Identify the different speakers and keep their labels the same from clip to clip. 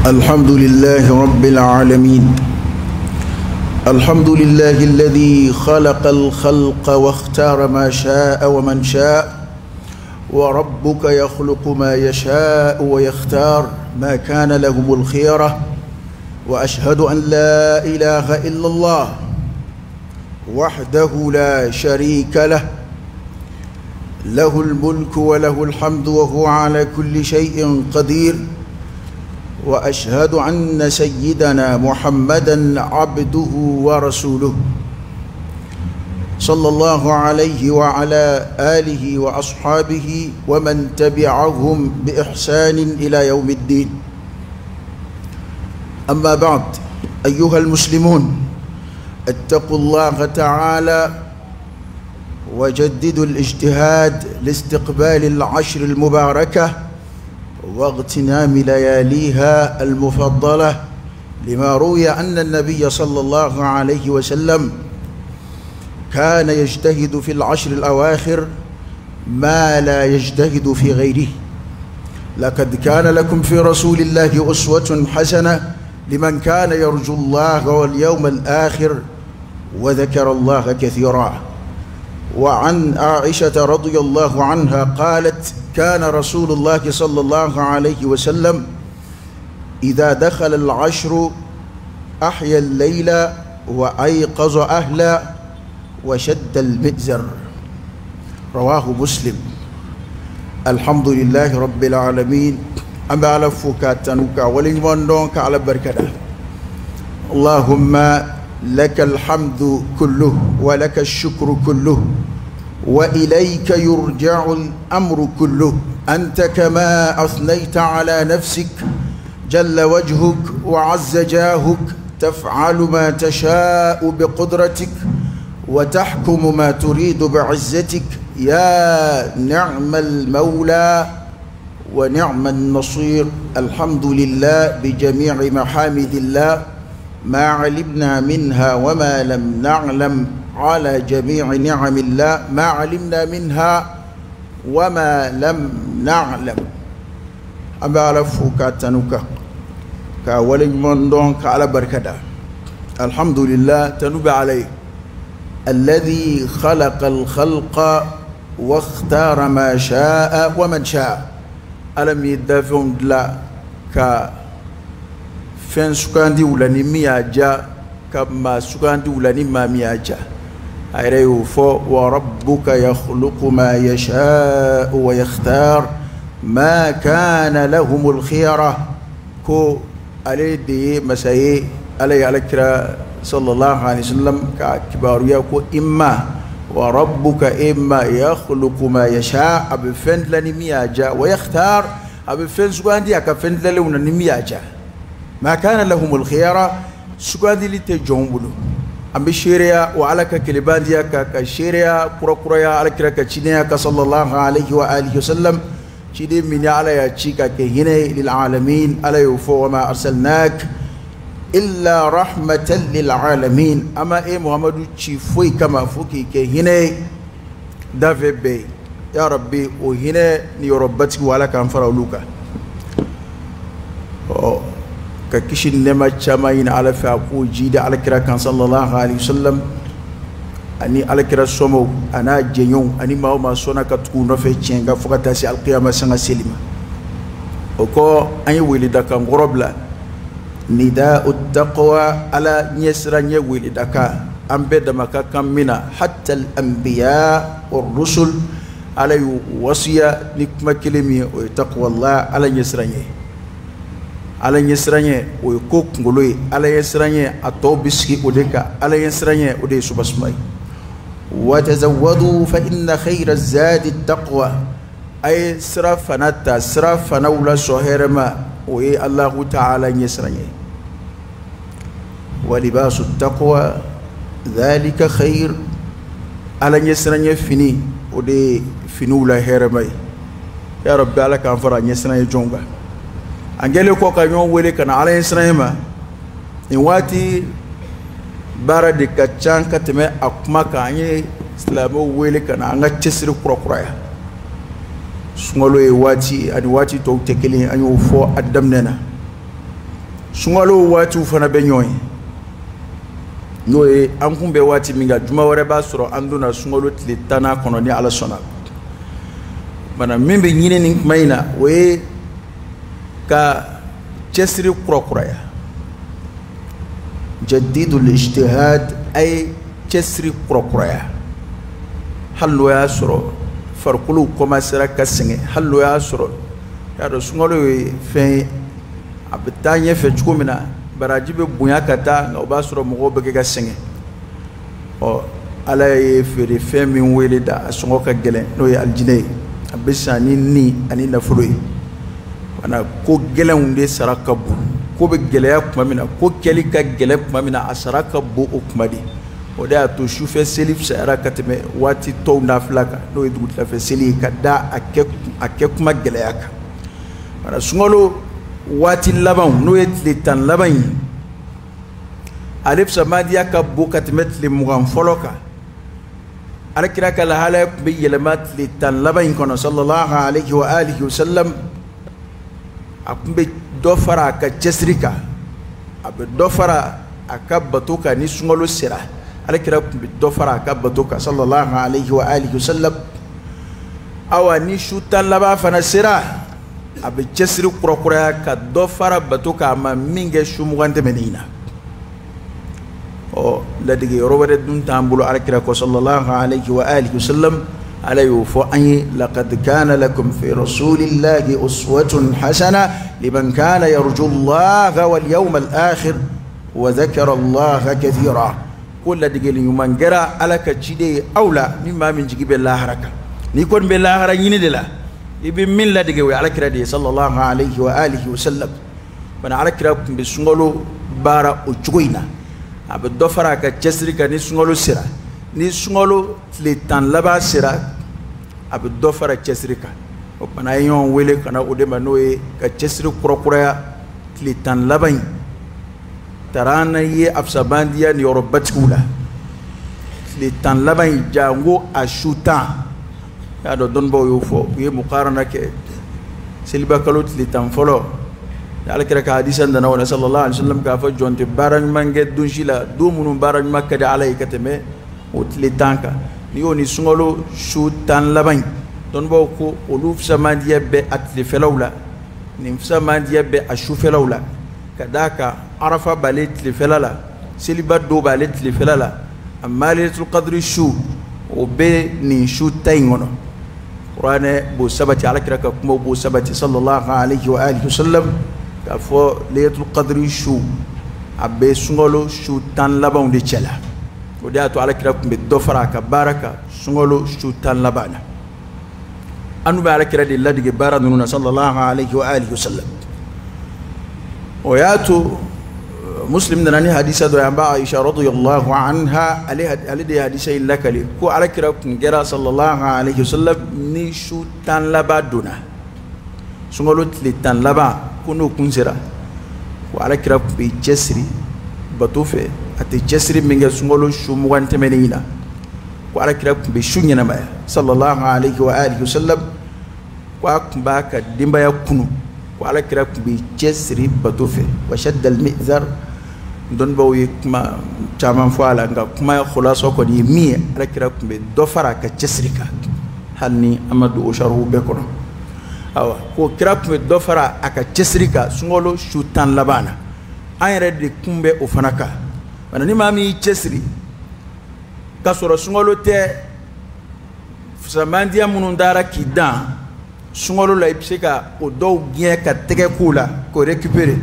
Speaker 1: الحمد لله رب العالمين. الحمد لله الذي خلق الخلق واختار ما شاء ومن شاء، وربك يخلق ما يشاء ويختار، ما كان لهم الخيرة. وأشهد أن لا إله إلا الله وحده لا شريك له، له الملك وله الحمد وهو على كل شيء قدير. وأشهد أن سيدنا محمدا عبده ورسوله، صلى الله عليه وعلى آله وأصحابه ومن تبعهم بإحسان إلى يوم الدين. أما بعد، أيها المسلمون، اتقوا الله تعالى وجددوا الاجتهاد لاستقبال العشر المباركة واغتنام لياليها المفضلة، لما روي أن النبي صلى الله عليه وسلم كان يجتهد في العشر الأواخر ما لا يجتهد في غيره. لقد كان لكم في رسول الله أسوة حسنة لمن كان يرجو الله واليوم الآخر وذكر الله كثيرا. وعن عائشة رضي الله عنها قالت: كان رسول الله صلى الله عليه وسلم إذا دخل العشر أحيا الليل وأيقظ أهلا وشد المئزر. رواه مسلم. الحمد لله رب العالمين. أما على فكاتنك ولمنك على بركة. اللهم لك الحمد كله ولك الشكر كله وإليك يرجع الأمر كله. أنت كما أثنيت على نفسك جل وجهك وعز جاهك، تفعل ما تشاء بقدرتك وتحكم ما تريد بعزتك. يا نعم المولى ونعم النصير. الحمد لله بجميع محامد الله، ما علمنا منها وما لم نعلم، على جميع نعم الله ما علمنا منها وما لم نعلم. أما على فكاتنك كولي من دونك على بركة. الحمد لله تنوب عليه الذي خلق الخلق واختار ما شاء ومن شاء. ألم يدفعون لا فين سكاندي ولا نمياجا كما سكاندي ولا نمامياجا. أيريو فو وربك يخلق ما يشاء ويختار، ما كان لهم الخيرة. كو علي دي مساي علي كرا صلى الله عليه وسلم كباريا كو إما وربك إما يخلق ما يشاء أبفند لنمياجا ويختار أبفند سكاندي أكفند لنمياجا، ما كان لهم الخيرة. سكاندي لتجومبلو أمبي شيريا وعلى كليبانديا كشيريا كرا على كرا كشينيا صلى الله عليه وآله وسلم. شيدي من على يشيكا كهنا للعالمين على يوفو وما أرسلناك إلا رحمة للعالمين. أما إيه محمد تشيفوي كما فوكي كهنا دافي بي يا ربي وهنا نيوربتك وعلى كانفر ولوكا ككشين نما تشامين على فاقو جيد على كرا كان صلى الله عليه وسلم. أني على كرا سومو أنا جيون أني ما هو ما سونا كتكون رفع تشينغا فقط تاسي القيامة سنة سليمة. وكو أني ولدك غربلا نداء التقوى على نيسرا ولدك أمبد مكا كمنا حتى الأنبياء والرسل على وصية نكما كلمة وتقوى الله على نيسرا ala yesranye o ko ngoloy ala yesranye ato biski odeka ala yesranye ode subasmay. Wa tazawwadu fa inna khayra zadi taqwa. Ay srafanata srafanawla soherma o Allah ta'ala yesranye. Wa libasu taqwa dhalika khayr. ala yesranye fini ode finula hermay. Ya rabbi ala kan fara yesranye jonga angele ko ka nyon wele kana ala yesranye in wati bara de ka chanka teme akuma ka anye islamo wele kana anga tesiri kurakuraya sungalo e wati adi wati to tekeli anyo fo addam nena sungalo watu fana be ñoy noye an kun be wati minga juma wore ba soro anduna sungalo tile tana kono ni ala sona mana min be ñine ni mayna we ka cesri kuraya jadidul ijtihad ay cesri kuraya hallo ya soro farkulu commencera ka singe hallo ya soro ya do sungalo fe abtanye fe chukumina baraji be bunya kata nga ba soro mo be ga singe o ala ye fere fe min wele da sungo ka gele no ya aljine abisani ni ani na fuloyi wana ko gelen de saraka bu ko be gele ya kuma mina ko keli ka gele kuma mina asaraka bu o kuma di o da to shufe selif sara kateme wati to na flaka no e dugut la fe seli ka da ake kuma gele ya ka wana sungolo wati laban no e tan laban alif samadiya ka bu kateme le mugan foloka ala kira kala hala be yelamat li tan laban kono sallallahu alaihi wa alihi wasallam akumbe dofara ka cesrika abe dofara akabatuka ni sungolo sira ala kira kumbe dofara akabatuka sallallahu alaihi wa alihi wasallam awa ni shutan laba fana sira abe cesri kurokura ka dofara batuka ma minge shumugante menina o ladige robade dun tambulu ala kira ko sallallahu alaihi wa alihi wasallam عليه فأي لقد كان لكم في رسول الله أسوة حسنة لمن كان يرجو الله واليوم الآخر وذكر الله كثيرا كل دقيقة يوم جرى على كجدي أولى مما من جيب الله حركة نيكون بالله حركة يندلا يبين من لا دقيقة على كردي صلى الله عليه وآله وسلم من على كرد بسنغلو بارا وجوينا أبدفرا كجسري كنسنغلو سرا نسنغلو تلتان لبا سرا أبدفرا كجسريكا وبنا يوم ويلك أنا أودما نوي كجسري كروكريا تلتان لبين ترانا يه أبسابانديا نيوروباتكولا تلتان لبين جانغو أشوتا هذا دونبو يوفو يه مقارنة ك سلبا كلو تلتان فلو على كذا كحديث عندنا ولا صلى الله عليه وسلم كافو جون تبارن مانجد دونشيلا دومونو بارن مكة على يكتمه وتلتانكا نيوني سنغلو شو تان لبين دون بوكو ولوف سمانديا بي أتلي فلولا نيم سمانديا بي أشو فلولا كذاك عرفة باليت لفللا سلبا دو باليت لفللا أما ليلة القدر شو وبي ني شو تاينغونو قرآن بو سبتي على كرك كمو بو سبتي صلى الله عليه وآله وسلم كفو ليلة القدر شو أبي سنغلو شو تان لبين دي تشلا ودياتو على كرا بدوفرا كباركا سنغلو شوتان لبانا أنو على كرا دي الله دي بارا نونا صلى الله عليه وآله وسلم وياتو مسلم دناني حديثة دو ينبع عائشة رضي الله عنها علي دي حديثة لك لي كو على كرا كنجرا صلى الله عليه وسلم ني شوتان لبا دونا سنغلو تلتان لبا كنو كنزرا وعلى كرا بيجسري بطوفة ati jesri minga sungolo shumwante menina ko ala kira be shunyana ma sallallahu alaihi wa alihi wasallam kwa kumbaka dimba ya kunu ko ala kira be jesri batufe wa shadda al mizar don bawi kuma chaman fala nga kuma khulaso ko di mi ala kira be dofara ka jesrika hanni amadu usharu be kono awa ko kira be dofara aka jesrika sungolo shutan labana ayre de kumbe ufanaka mana ni mami chesri kasoro sungolo te samandia munundara kidan sungolo la ipseka o do gien ka tege kula ko récupérer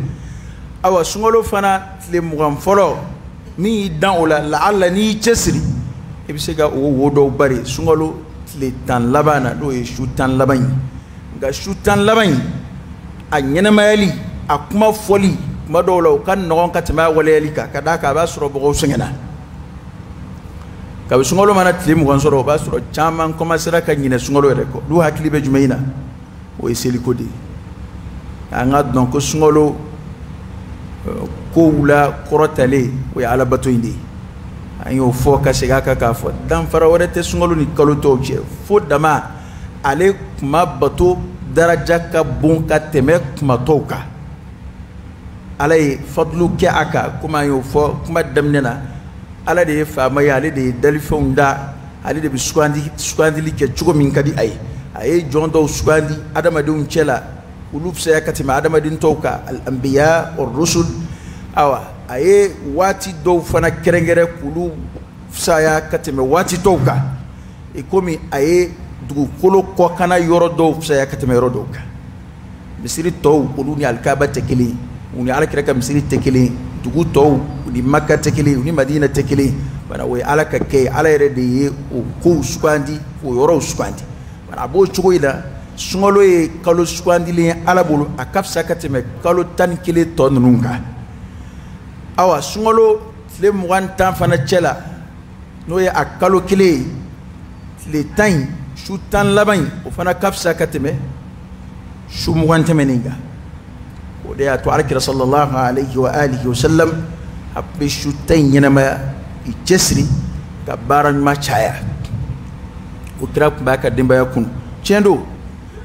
Speaker 1: awa sungolo fana le mugam folo mi dan ola la alla ni chesri ipseka o wodo bari sungolo le tan labana do e shutan laban ga shutan laban a nyena mayali akuma foli madolo kan non katma walelika kadaka basro bogo singena ka sungolo mana tlim gon soro basro chaman commencera ka nyine sungolo reko du hakli be jumeina o eseli kodi anga donc sungolo ko wula korotale o ya ala bato indi ayo fo ka siga ka fo dan fara warete sungolo ni kaloto je fo dama ale kuma bato daraja ka bon ka teme kuma toka alay fadlu ke aka kuma yo fo kuma damnena ala de fama ya ale de dalifunda ale de sugandi li ke chugo min kadi ay jondo sugandi adama dum chela ulub sa katima adama din toka al anbiya or rusul awa ay wati do fana kerengere kulu saya katime wati toka e komi ay dugu kolo ko kana yoro do saya katime yoro doka misiri to ulu ni alkaba tekeli uni ala kiraka misiri tekeli dugu to uni makka tekeli uni madina tekeli bana we ala ka ke ala yere de ye o ko sugandi o yoro sugandi bana bo chugo ila sungolo e kalo sugandi le ala bolo akafsa katime kalo tan kile ton nunga awa sungolo le mugan tan fana chela no ye akalo kile le tan shu tan laban o fana kafsa katime shu mugan temeninga o de atu alkira sallallahu alayhi wa alihi wa sallam habbe shu tan yanama ijesri ka baran ma chaya o kira ba ka dimba yakun chendo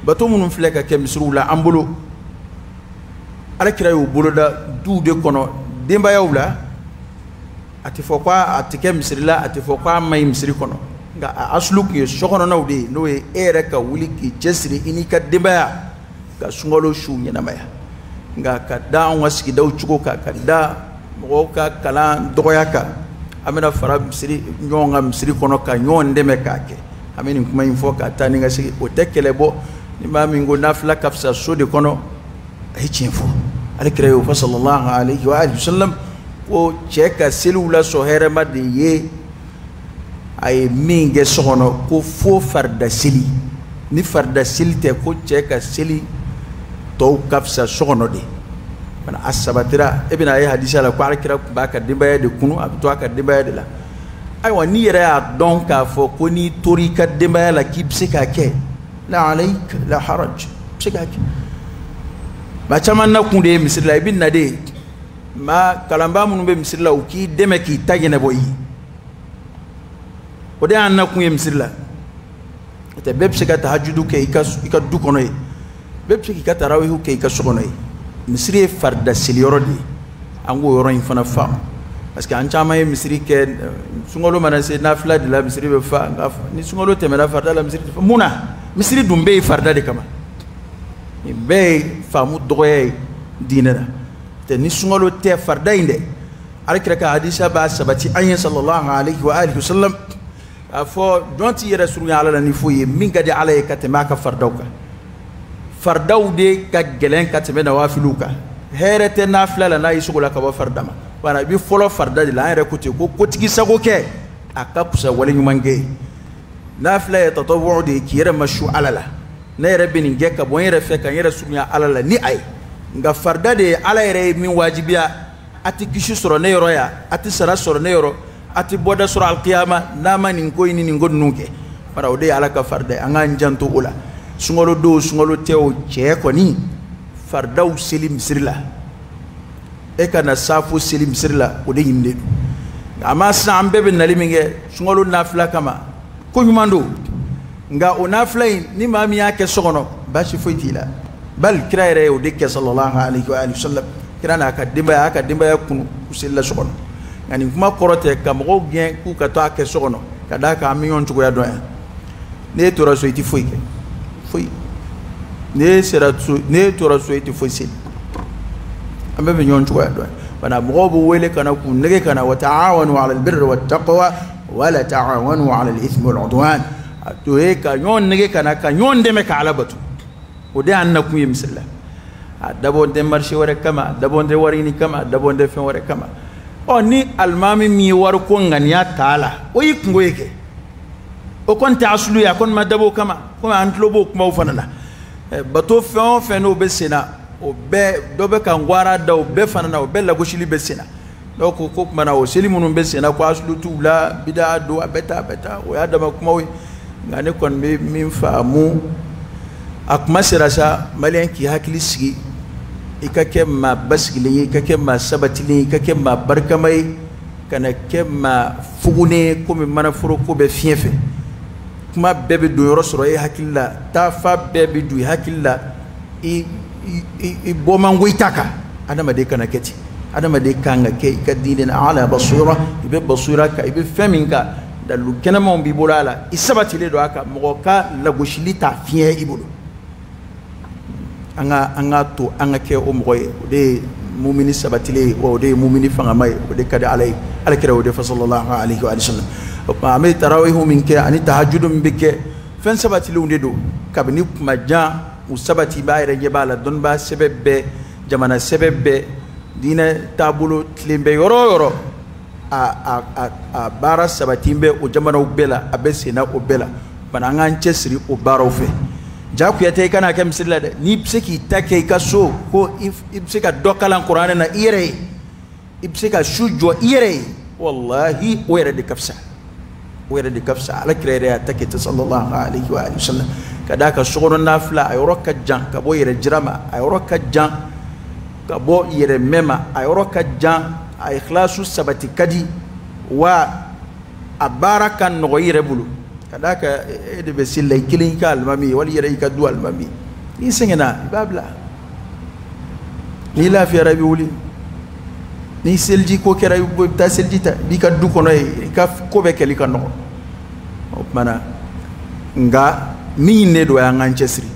Speaker 1: bato munun fleka ke misrula ambulo alkira yo boloda du de kono dimba yawla ati fokwa ati ke misrila ati fokwa may misri kono nga asluk ye sokono nawde no e ere ka wuli ki jesri ini ka dimba ya ka sungolo shu yanama ya nga ka da waski daw chugo ka da mo ka kala doyaka amena fara misiri nyonga misiri kono ka nyon deme kake ameni kuma info ka tani nga sigi o tekele bo ni mami ngo nafla kafsa sodi kono hichi info alikre yo sallallahu alayhi wa alihi wasallam o cheka selula so herema de ye ay minge sohono ko fo farda sili ni farda silte ko cheka sili to kafsa sohono de bana asabatira ibn ay hadisa la ko alkira ba ka dimbaye de kunu abto ka dimbaye de la ay wa ni yera donc ka fo ko ni tori ka dimbaye la ki psika ke la alayk la haraj psika ke ba chaman na kunde misir la ibn nade ma kalamba mun be misir la uki deme ki tagene boyi o de an na kunye misir la te be psika tahajjudu ke ika du kono e be psika ka tarawih ke ika sokono e misiri farda silioro di ango yoro infana fam parce que an chama misiri ke sungolo mana se nafla de la misiri be fa ni sungolo temena farda la misiri muna misiri dumbe farda de kama ni be famu doye dinara te ni sungolo te farda inde alkira ka hadisa ba sabati ayyan sallallahu alayhi wa alihi wasallam afo donti yera suru ala la ni foye minga de ala ka te maka fardauka fardaw de ka gelen ka teme na wafiluka herete nafla la na yisugula ka ba fardama wana bi folo farda de la ere kuti ko kotigi sago ke akapusa wala nyumange nafla ya tatawu de kiyere mashu alala na ere binin ge ka bon yere fe kan yere sunya alala ni ay nga farda de ala ere min wajibiya ati kishu soro ne yoro ya ati sara soro ne yoro ati boda soro alqiyama nama nin ko ni ngod nuke para ode ala ka farda anga njanto ula sungolo do sungolo teo che ko ni fardaw selim sirla e kana safu selim sirla o de yimde ama sa ambe be naliminge sungolo nafla kama ko nyumando nga o nafla ni mami yake sokono bashi foitila bal kiraire o de ke sallallahu alaihi wa alihi wasallam kirana ka dimba ya kunu usilla sokono ngani kuma korote kam go gen ku ka to ake sokono kada ka miyon tugo ya doya ne to raso iti foike foi ne seratu ne to raso iti foisil ambe be nyon tugo ya doya bana mo bo wele kana ku nege kana wa ta'awanu 'ala al-birri wat-taqwa wa la ta'awanu 'ala al-ithmi wal-'udwan to e ka nyon nege kana ka nyon deme ka alabatu o de annakum yimsilla dabo de marché wore kama dabo de warini kama dabo de fen wore kama o ni almami mi war ko ngania taala o yikungo yake o kon ta aslu ya kon ma dabo kama ko antlo bo kuma ufanana bato fen fen no besena o be do be kan gwara da o be fanana o be la goshili besena do ko ko kuma na o selimunun besena ko aslu tula bida do beta o ya dama kuma o ngane kon be min faamu akuma sirasa malen ki hakili sigi ikake ma basgile ikake ma sabatile ikake ma barkamai kana ke ma fugune ko mi mana furo ko be fiefe kuma bebe do yoro soro e hakilla ta fa bebe du hakilla i bomango itaka adama de kana keti adama de kanga ke ka dinen ala basira ibe basira ka ibe feminka dalu kenama on bi bolala isabati le do aka mo ka la goshilita fien ibulu anga to anga ke o moye de mumini sabatile o de mumini fanga may o de kada alay alkira o de sallallahu alaihi wa sallam ma amay tarawih minke ani tahajjudum bike fen sabatile unde do kabni maja usabati bayre jebala don ba sebebbe jamana sebebbe dina tabulo tlembe yoro a bara sabatimbe o jamana ubela abesena ubela bana ngance siri o baro fe jaku ya tay kana kam sirla ni pseki take ka so ko ibseka dokalan qur'ana na ire ibseka shujo ire wallahi wera de kafsa ala krere take sallallahu alaihi wa sallam kadaka shughulun nafla ay rokka jan ka bo yere jirama ay rokka jan ka bo yere mema ay rokka jan ay ikhlasu sabati kadi wa abarakan no yere bulu kadaka de be sillay kilin ka almami wal yere ka du almami ni sengena babla ni la fi rabi wuli ni selji ko kera yu ta selji ta bi ka du kono ka ko be keli ka no mana nga min ne do ya ngance siri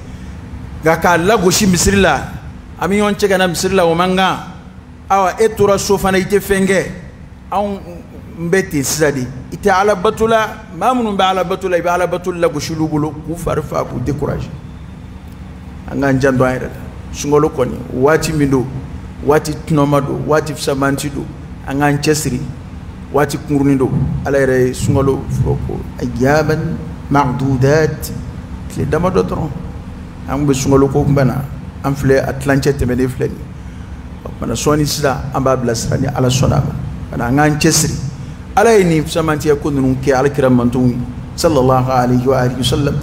Speaker 1: ga ka lago shi misrila ami yon che kana misrila o manga awa etura sofana ite fenge on mbeti sadi ite ala batula mamun ba ala batula ba ala batul lago shulubulo ku farfa ku décourage anga njando ayra sungolo koni wati mindo wati tnomado wati samantido anga nchesri wati kurnindo ala re sungolo froko ayaban ma'dudat le dama dotron am be sungolo ko mbana am fle atlantique temene fleni bana soni sida amba blasrani ala sonaba bana ngan chesri ala ni samanti yakunu ke ala kiram mantun sallallahu alaihi wa alihi wasallam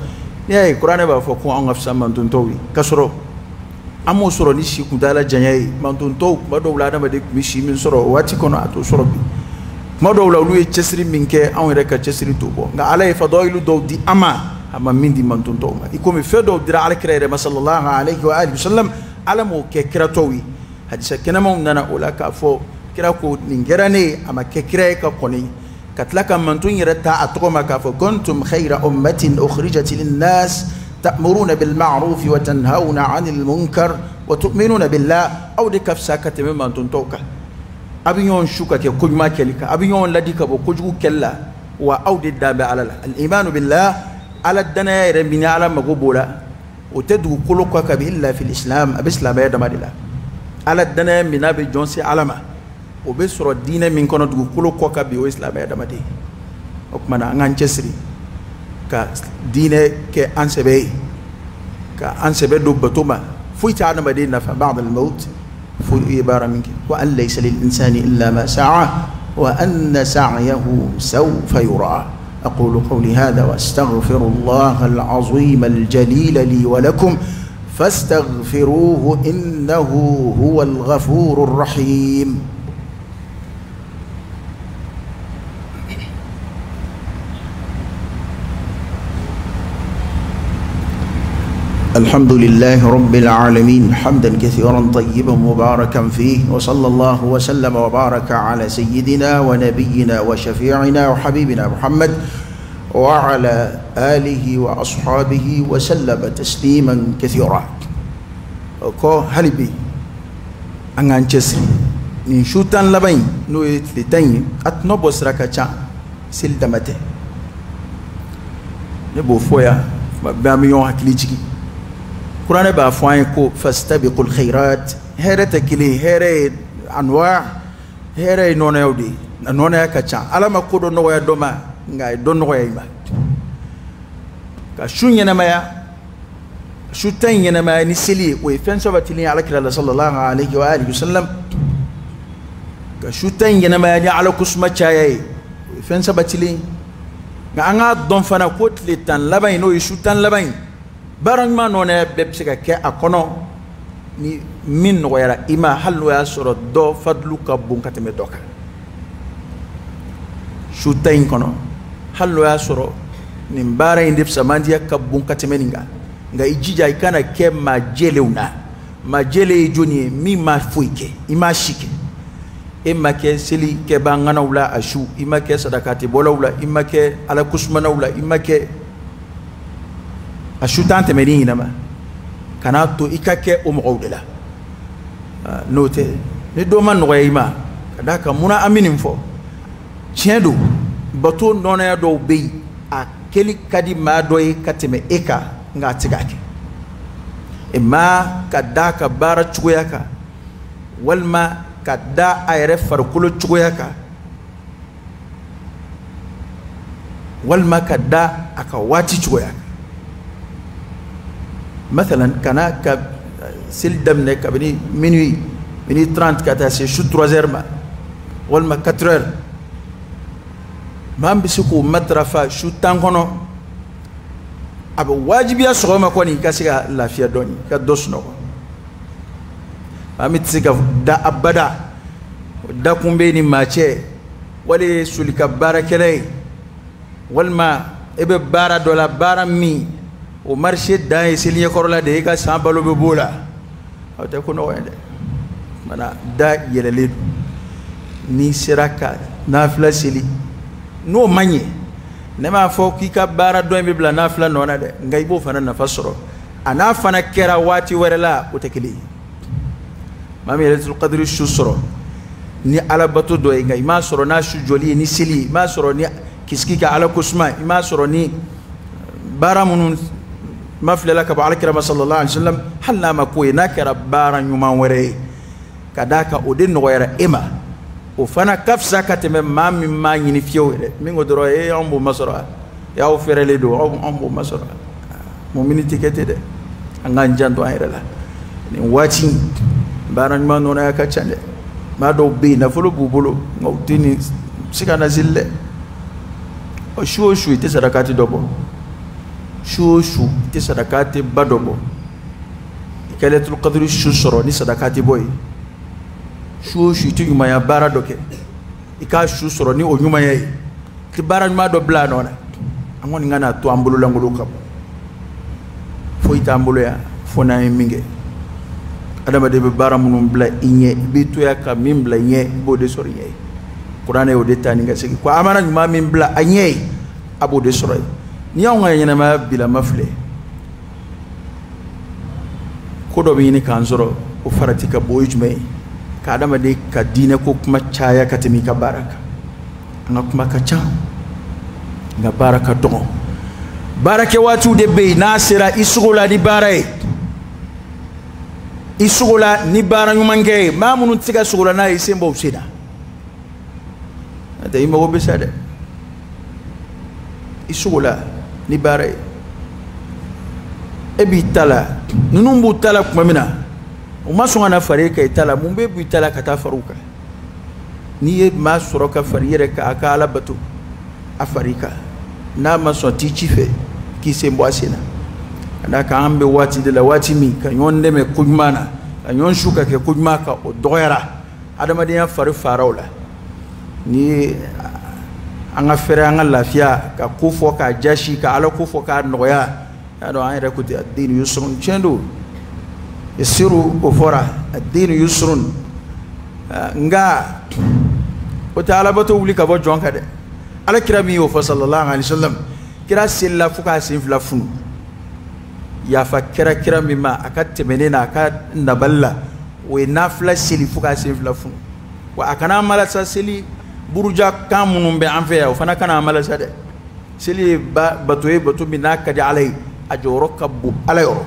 Speaker 1: ne qur'ana ba fo ko an afsa mantun towi kasoro amo soro ni shi kudala janyai mantun to bado wala dama de mi shi min soro wati kono ato soro bi modo wala lu chesri minke an reka chesri to bo nga ala fadailu do di ama min di mantun to ma ikomi fedo dira ala kirere sallallahu alaihi wa alihi wasallam ala mo ke kiratowi hadisa kenama nana ola ka fo kira ko ningerane ama ke kire ka koni katlaka mantun yirata atoma ka fo kuntum khayra ummatin ukhrijat lin nas ta'muruna bil ma'ruf wa tanhauna 'anil munkar wa tu'minuna billah aw de kafsa kateme mantun toka abiyon shuka ke kujma kelika abiyon ladika bo kuju kella wa aw de dabe ala al iman billah ala dana ya rabbi ala magobola وتدو كلك إلا في الإسلام أبسلا بيد مادلا على الدنيا من أبي جونسي علما وبسر الدين من كنا دو كلك بإسلام بيد مادي وكمنا عن جسري كدين كأنسبي دو بتوما فويت على مدينة فبعد الموت فوي عبارة منك وأن ليس للإنسان إلا ما سعى وأن سعيه سوف يرى أقول قولي هذا وأستغفر الله العظيم الجليل لي ولكم فاستغفروه إنه هو الغفور الرحيم الحمد لله رب العالمين حمدا كثيرا طيبا مباركا فيه وصلى الله وسلم وبارك على سيدنا ونبينا وشفيعنا وحبيبنا محمد وعلى آله وأصحابه وسلم تسليما كثيرا ko halibi an an cesri ni shutan labai no litani at no bosra ka cha sil damate ne bo foya ba mi yon hakli jigi qur'an ba foy ko fastabiqul khairat herata kili here anwa here no na yodi no na ka cha alama ko do no ya doma ngai do no ya ima ka shunya na maya shutan yana ma ni sili we fenso batili ala kira sallallahu alaihi wa alihi wasallam ka shutan yana ma ni ala kusma chaye we fenso batili ga anga don fana ko tletan labai no shutan labai baran ma no ne bebse ka ke akono ni min no yara ima halu ya soro do fadlu ka bun kateme doka shutan kono halu ya soro ni mbara indip samandia ka bun kateme ninga nga ijija ikana ke majelewna ma jele joni mi ma fuike ima shike imma ke seli ke bangana wala ashu imma ke sadakati bola wala imma ke ala kusmana wala imma ke ashu tante menina ma kana to ikake o mawdela note ni do man no yima kada ka muna aminin fo ciedo bato nona do be a keli kadi ma do e kateme eka nga tigake imma kada ka bara chuguyaka walma kada ayre farkulo chuguyaka walma kada aka wati chuguyaka مثلا كنا سيل دمنا كبني minuit 30 كاتا سي شو 3 heures ما ولا 4 heures ما بيسكو مترفا شو تانكونو ابو واجب يا سوما كوني كاسيا لا فيا دوني كدوسنو امي تسيكا دا ابدا دا كومبيني ماتشي ولي سوليكا باركلي والما ابي بارا دولا بارا مي o marché da esiliye korola de ka sambalo be bola o te ko no wende mana da yelele ni siraka nafla sili no manye ne ma fo ki ka bara do be bla nafla nona de ngay bo fana na fasoro ana fana kera wati werela o te kili mami lailatul qadri shusro ni ala bato do ngay ma soro na shu joli ni sili ma soro ni kiski ka ala kusma ma soro ni bara munun ما في لك أبو علي كرم صلى الله عليه وسلم حلا ما كوي ناكر بارا يومان وري كداك أودين غير إما وفنا كفسا كتم ما مما ينفيو من قدرة إيه أمبو مصر يا أوفر لدو أمبو مصر مؤمن تكتي ده أنغان جانتو أيرلا واتين بارا يومان نونا كتشان ما دو بي نفلو بوبولو نوتيني سكانا زيل وشو تسرقاتي دوبو شو تي صدقاتي بدوبو كلمة القدر شو سرو ني صدقاتي بوي شو تي يوما يا بارا دوكي إكا شو سرو ني او يوما ياي تي بارا ما دو بلا نونا angoni ngana to ambulu langulu kam fo ita ambulu ya fo na minge adama de bara munum bla inye bi to ya ka min bla nye bo de sori nye qur'ana yo de tani nga sigi ko amana ma min bla anye abo de sori ni yaw nga nyina ma bila mafle ko do bi ni kan zoro o farati ka boyjme ka adama de ka dine ko kuma chaya ka timi ka baraka nga kuma ka cha nga baraka don barake watu de be nasira isugula di barai isugula ni bara nyumange mamunu tiga sugula na isembo usida ade imo besade isugula ni barai ebi tala nunumbu tala kumamina umasonga na fareka itala mumbe bu tala kata faruka ni e masoroka farire ka akala batu afarika na masoti chife ki sembo asina kada ka ambe wati de la wati mi ka yonde me kujmana ka yon shuka ke kujmaka o doyara adama de ya faru farawla ni anga fere anga lafiya ka kufo ka jashi ka ala kufo ka noya ya do ayre kuti ad-din yusrun chendo yasiru ufora ad-din yusrun nga o taala bato wuli ka bo jonka de ala kirami yo fa sallallahu alaihi wasallam kira silla fuka sin flafun ya fa kira kirami ma akatte menena aka naballa we nafla sili fuka sin flafun wa akana mala sa sili buruja kamunum be anfe ya fana kana mala sa de sili batoy batu minaka di alai ajoroka bu alayro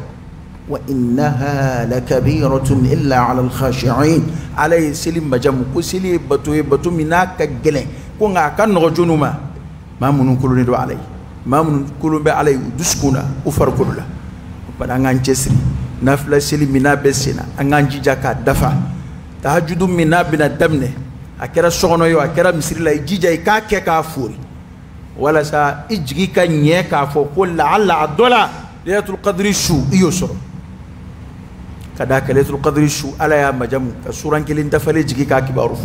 Speaker 1: wa innaha lakabiratun illa ala al-khashi'in alai sili majam ku sili batoy batu minaka gele ko nga kan no junuma mamunun kuluni do alai mamunun kulumbe alai duskuna ufar kulula pada ngance sri nafla sili mina besina anganji jaka dafa tahajjudum mina bina damne akera sono yo akera misri la jija ka ke ka furi wala sa ijgi ka nye ka fo kul alla adola laylatul qadri shu yusro kada ka laylatul qadri shu ala ya majam suran kilin dafale jigi ka kibaru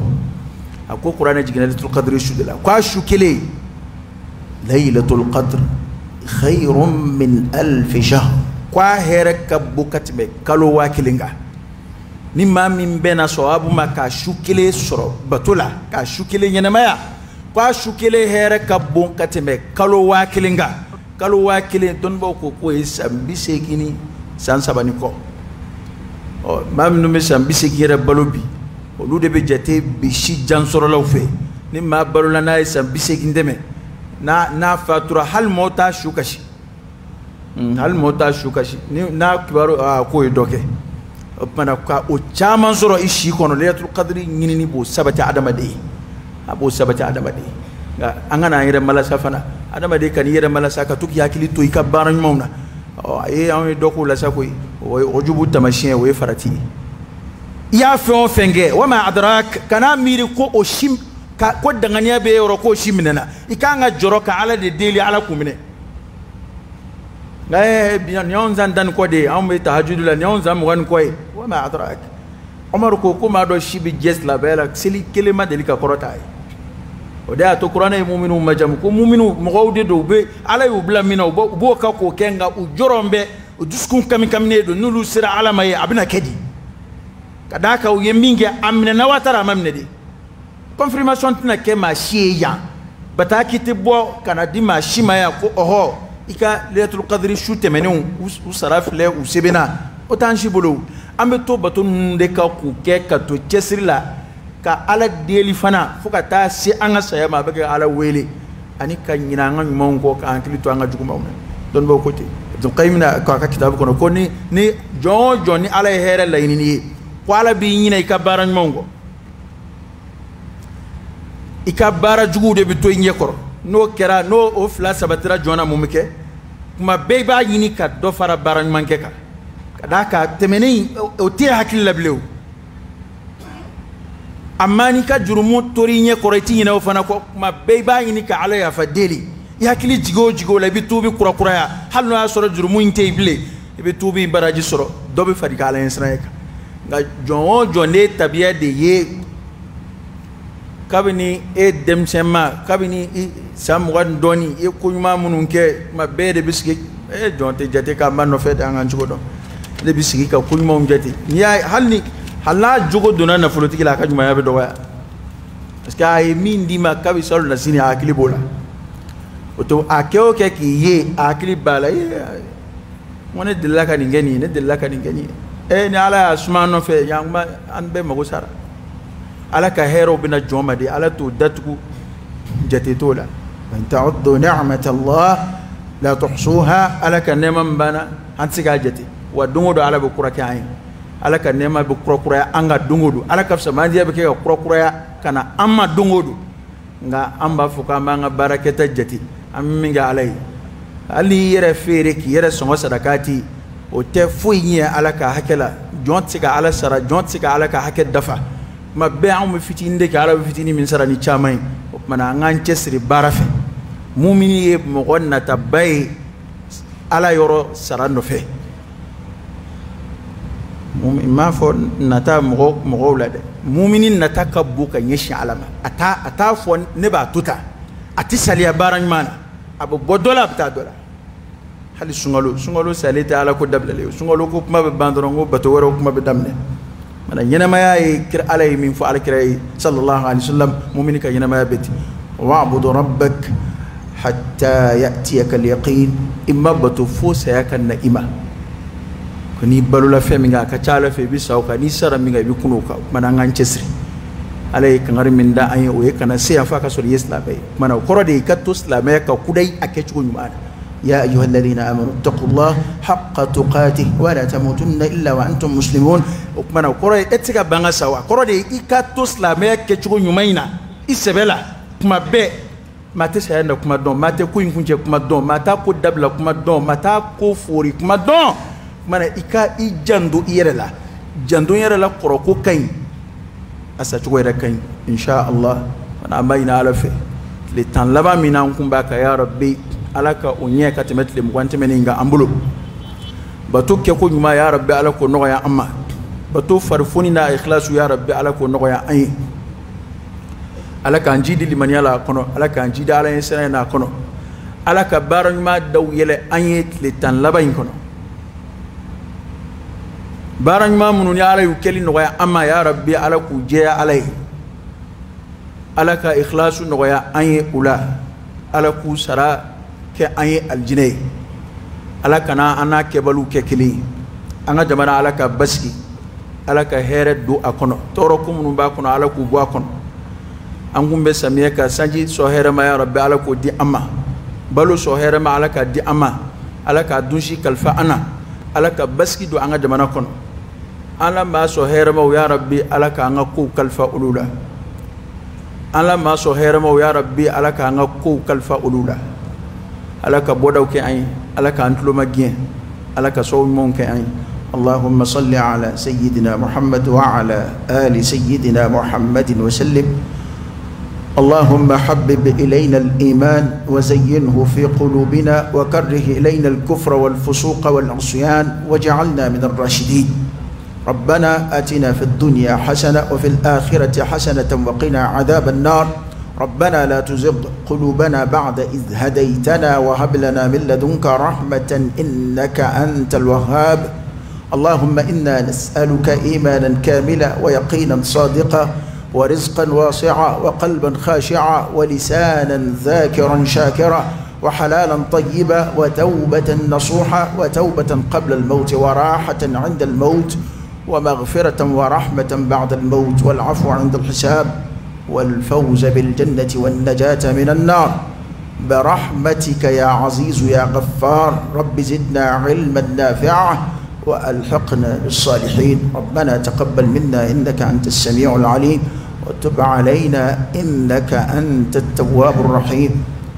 Speaker 1: ako qur'ana jigi laylatul qadri shu dala kwa shu kile laylatul qadr khairun min alf shahr kwa heraka bukatbe kalo wakilinga ni maa min bɛna sawabu ma ka su kelen sɔrɔ bato la ka su kelen ɲɛnamaya k'a su kelen hɛrɛ ka bon ka tɛmɛ kalo 1000 kan kalo 1000 dɔnnibaw ko k'o ye san 80 ni san 3 ni kɔ maa minnu bɛ san 80 yɛrɛ balo bi olu de bɛ jate bi si jansɔrɔlaw fɛ ni maa balola n'a ye san 80 tɛmɛ n'a fatura hali mɔɔ t'a su kasi hali mɔɔ t'a su kasi n'a kibaru k'o ye dɔ kɛ o tumana ka o caman sɔrɔ i si kɔnɔ laylatul qadri ɲinini b'o sabati adamaden ye a b'o sabati adamaden ye nka an kana an yɛrɛ malasa fana adamaden ka n'i yɛrɛ malasa ka to k'i hakili to i ka baara ɲumanw na a ye anw ye dɔ k'o la sa koyi o ye ojubu tamasiyɛn o ye farati ye i y'a fɛn o fɛn kɛ wama adrak kana miiri ko o si ko danganiya bɛ yɔrɔ k'o si minɛna i kan ka jɔrɔ ka ala de deli ala k'u minɛ nka nin y'anw zan 10 kɔ de ye anw bɛ tahajudu la nin y'anw zan 20 kɔ ye wama adrak Omar ko maa dɔ si bɛ jɛ silamɛya la seli kelen ma deli ka kɔrɔta ye o de y'a to kuranɛ ye muminu majamu ko muminu mɔgɔw de don u bɛ ala y'u bila min na u b'o ka k'o kɛ nka u jɔrɔ bɛ u dusukun kami-kaminen don n'olu sera ala ma ye a bɛna kɛ di ka d'a kan u ye min kɛ a minɛna wa taara a ma minɛ de confirmation tɛna kɛ maa si ye yan bataki tɛ bɔ ka na di maa si ma yan ko ɔhɔ i ka laylatul qadri su tɛmɛnenw u sara filɛ u sɛbɛnna o t'an si bolo an bɛ to bato ninnu de ka k'u kɛ ka to cɛsiri la ka ala deli fana fo ka taa se an ka saya ma a bɛ kɛ ala wele ani ka ɲinɛ an ka ɲumanw kɔ k'an hakili to an ka jugumanw na dɔnnibaw ko ten Ibn Qayyim k'a ka kitabu kɔnɔ ko ni jɔn o jɔn ni ala ye hɛrɛ laɲini ye ko ala b'i ɲinɛ i ka baara ɲumanw kɔ i ka baara juguw de bɛ to i ɲɛ kɔrɔ n'o kɛra n'o o 2 sabatira jɔn na mun bɛ kɛ kuma bɛɛ i b'a ɲini ka dɔ fara baara ɲuman kɛ kan ka d'a kan tɛmɛnen o tɛ hakili la bilen o amma n'i ka jurumu tori i ɲɛ kɔrɔ i t'i ɲinɛ o fana kɔ kuma bɛɛ i b'a ɲini ka ala yafa deli i hakili jigi o jigi o la i bɛ tuubi kurakuraya hali n'o y'a sɔrɔ jurumu in tɛ yen bilen i bɛ tuubi baraji sɔrɔ dɔ bɛ fari ka ala ɲɛ siran ye kan nka jɔn o jɔn ne tabiya de ye kabini e denmisɛn ma kabini san 20 dɔɔni i ye ko ɲuman minnu kɛ kuma bɛɛ de bɛ sigi jɔn tɛ jate k'a ma nɔfɛ de an ka cogo dɔn ne bɛ sigi ka ko ɲumanw jate n'i y'a hali n'a jogo donna nafolotigi la a ka ɲumanya bɛ dɔgɔya parce que a ye min d'i ma kabi salo na sini a hakili b'o la o to a kɛ o kɛ k'i ye a hakili b'a la ko ne delila ka nin kɛ nin ye ne delila ka nin kɛ nin ye ni ala y'a suma an nɔfɛ yan an bɛɛ mago sara ala ka hɛrɛw bɛna jɔn ma de ala t'o datugu jate t'o la in ta'uddu ni'matallah la tuhsuha ala ka nɛɛma min banna an tɛ se k'a jate wa don o don ala bɛ kura kɛ an ye ala ka nɛɛma bɛ kurakuraya an ka don o don ala ka fusamaadiya bɛ kɛ ka kurakuraya ka na an ma don o don nka an b'a fɔ k'an b'an ka baarakɛta jate an bɛ min kɛ ala ye hali n'i yɛrɛ feere k'i yɛrɛ sɔngɔ sadaka ti o tɛ foyi ɲɛ ala ka hakɛ la jɔn tɛ se ka ala sara jɔn tɛ se ka ala ka hakɛ dafa tuma bɛɛ anw bɛ fitinin de kɛ ala bɛ fitinin min sara ni caman ye o tumana an k'an cɛsiri baara fɛ mumini ye mɔgɔ nataba ye ala yɔrɔ sara nɔfɛ n m'a fɔ nata mɔgɔw la dɛ mumini nata ka bon ka ɲɛsin ala ma a t'a fɔ ne b'a to tan a tɛ saliya baara ɲuman na a bɛ bɔ dɔ la a bɛ taa dɔ la hali sunkalo salen tɛ ala ko dabilalen ye sunkalo ko kuma bɛ ban dɔrɔn ko bato wɛrɛw kuma bɛ daminɛ mana ɲɛnamaya ye ala ye min fɔ alakira ye sallallahu alaihi wasallam mumini ka ɲɛnamaya bɛ ten wa'budu rabbak hatta ya'tiyaka al-yaqin imma bato fo saya ka na i ma ko n'i balola fɛn min kan a ka ca ala fɛ i bɛ sa o kan n'i sara min kan i bɛ kun o kan o kumana an k'an cɛsiri ala ye kangari min da an ye o ye kana se yan f'a ka sɔrɔ i ye silamɛ ye kumana o kɔrɔ de ye i ka to silamɛya ka kuda a kɛcogo ɲuman na يا أيها الذين آمنوا اتقوا الله حق تقاته ولا تموتن إلا وأنتم مسلمون وكمان كوري اتسكا بانغا سوا كوري دي إيكا توسلامي كتشغو نيومينا إسبلا كما بي ما تسيانا كما دون ما تكو ينكونجي كما دون ما تاكو دبلا كما دون ما تاكو فوري كما دون كمان إيكا إيجاندو إيرلا جاندو إيرلا كوروكو كاين أساتشغو إيرلا كاين إن شاء الله من أماينا على في لتان لبا منا نكون باكا يا ربي ala ka o ɲɛ ka tɛmɛ tile 20 tɛmɛnen kan an bolo bato kɛ ko ɲuman ya rabbi ala ko nɔgɔya an ma bato farifoni n'a ikhlasu ya rabbi ala ko nɔgɔya an ye ala k'an jidi limaniya la a kɔnɔ ala k'an jidi ala ɲɛ siran n'a kɔnɔ ala ka baara ɲuman daw yɛlɛ an ye tile 10 laban in kɔnɔ بارن ما منو يالا يكلي نويا أما يا ربي على كوجيا عليه على كإخلاص نويا أي أولا على كوسرا كأي الجنيه على كنا أنا كبلو ككلي أنا جمانا على كبسكي على كهرة دو أكون توركم من باكون على كوبوا أكون أنكم بسميه كسانجي سهرة ما يا ربي على كودي أما بلو سهرة ما على كدي أما على كدوشي كالفا أنا على كبسكي دو أنا جمانا كون أنا ما سهرة ما يا ربي على كأنا كو كالفا أولولا أنا ما سهرة ما يا ربي على كأنا كو كالفا أولولا على كبودا وكأي على كأنتلو مجين على كسوي مون كأي اللهم صل على سيدنا محمد وعلى آل سيدنا محمد وسلم اللهم حبب إلينا الإيمان وزينه في قلوبنا وكره إلينا الكفر والفسوق والعصيان واجعلنا من الراشدين ربنا آتنا في الدنيا حسنة وفي الآخرة حسنة وقنا عذاب النار ربنا لا تزغ قلوبنا بعد إذ هديتنا وهب لنا من لدنك رحمة إنك أنت الوهاب اللهم إنا نسألك إيمانا كاملا ويقينا صادقا ورزقا واسعا وقلبا خاشعا ولسانا ذاكرا شاكرا وحلالا طيبا وتوبة نصوحا وتوبة قبل الموت وراحة عند الموت ومغفرة ورحمة بعد الموت والعفو عند الحساب والفوز بالجنة والنجاة من النار برحمتك يا عزيز يا غفار رب زدنا علما نافعا وألحقنا بالصالحين ربنا تقبل منا إنك أنت السميع العليم وتب علينا إنك أنت التواب الرحيم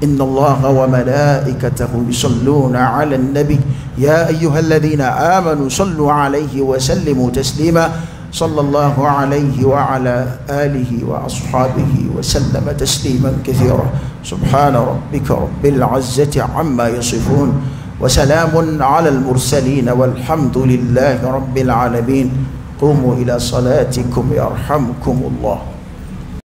Speaker 1: إن الله وملائكته يصلون على النبي يا أيها الذين آمنوا صلوا عليه وسلموا تسليما صلى الله عليه وعلى آله وأصحابه وسلم تسليما كثيرا سبحان ربك رب العزة عما يصفون وسلام على المرسلين والحمد لله رب العالمين قوموا إلى صلاتكم يرحمكم الله